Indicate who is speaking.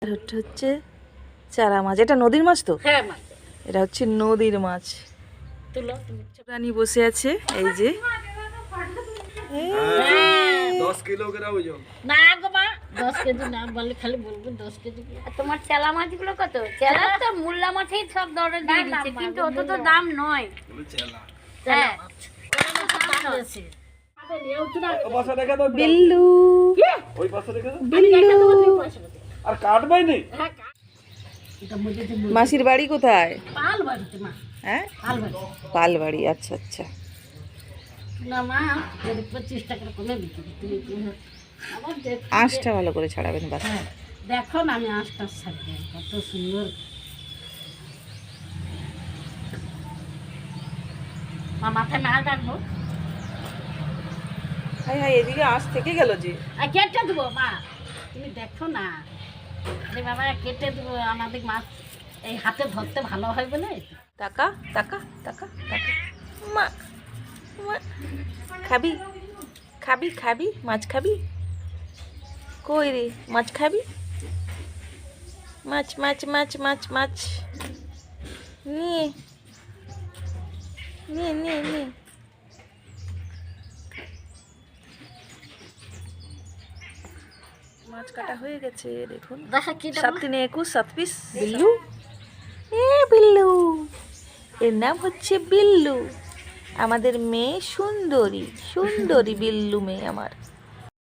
Speaker 1: আর ওটা হচ্ছে চারা মাছ। এটা নদীর মাছ তো?
Speaker 2: হ্যাঁ মাছ।
Speaker 1: এটা হচ্ছে নদীর মাছ।
Speaker 2: তুলো
Speaker 1: রানী বসে আছে এই যে।
Speaker 3: 10 কিলো করে ওজন।
Speaker 2: না গো মা 10 কেজি না বলে খালি বলবো 10 কেজি।
Speaker 4: আর তোমার চেলা মাছগুলো কত? চেলা তো মুল্লা মাছেই সব দরে দিয়ে দিচ্ছে, কিন্তু অত তো দাম নয়।
Speaker 3: বলে চেলা।
Speaker 4: হ্যাঁ
Speaker 3: ও পাশে রেখে দাও।
Speaker 1: বিল্লু
Speaker 3: ওই পাশে রেখে দাও।
Speaker 1: বিল্লু।
Speaker 3: আর কাটবাই নেই।
Speaker 2: এটা মধ্যে যে
Speaker 1: মাসির বাড়ি কোথায়?
Speaker 2: পাল বাড়িতে মা,
Speaker 1: হ্যাঁ,
Speaker 2: পাল বাড়ি।
Speaker 1: পালবাড়ি। আচ্ছা আচ্ছা।
Speaker 2: না মা যদি 25 টাকা কমে বিক্রি তুমি আমার
Speaker 1: আঁশটা ভালো করে ছাড়াবেন বাস।
Speaker 2: হ্যাঁ দেখো না আমি আঁশটা ছাড়বো কত সুন্দর। মা মাথায় না রাখবো
Speaker 1: হাই হাই, এদিকে আঁশ থেকে গেল যে।
Speaker 2: আর কেটে দেবো মা, তুমি দেখো না। আরে বাবা কেটে দেবো, আমাদের মাছ এই হাতে ধরতে ভালো হয় বলে।
Speaker 1: টাকা টাকা টাকা টাকা। মা মা খাবি খাবি খাবি মাছ খাবি? কই রে মাছ খাবি? মাছ মাছ মাছ মাছ মাছ নিয়ে নিয়ে নিয়ে নিয়ে। মাছ কাটা হয়ে গেছে দেখুন।
Speaker 2: দেখা কি
Speaker 1: 7 3 21 7 পিস। বিল্লু, এ বিল্লু, এর নাম হচ্ছে বিল্লু। আমাদের মেয়ে সুন্দরী, সুন্দরী বিল্লু মেয়ে আমার।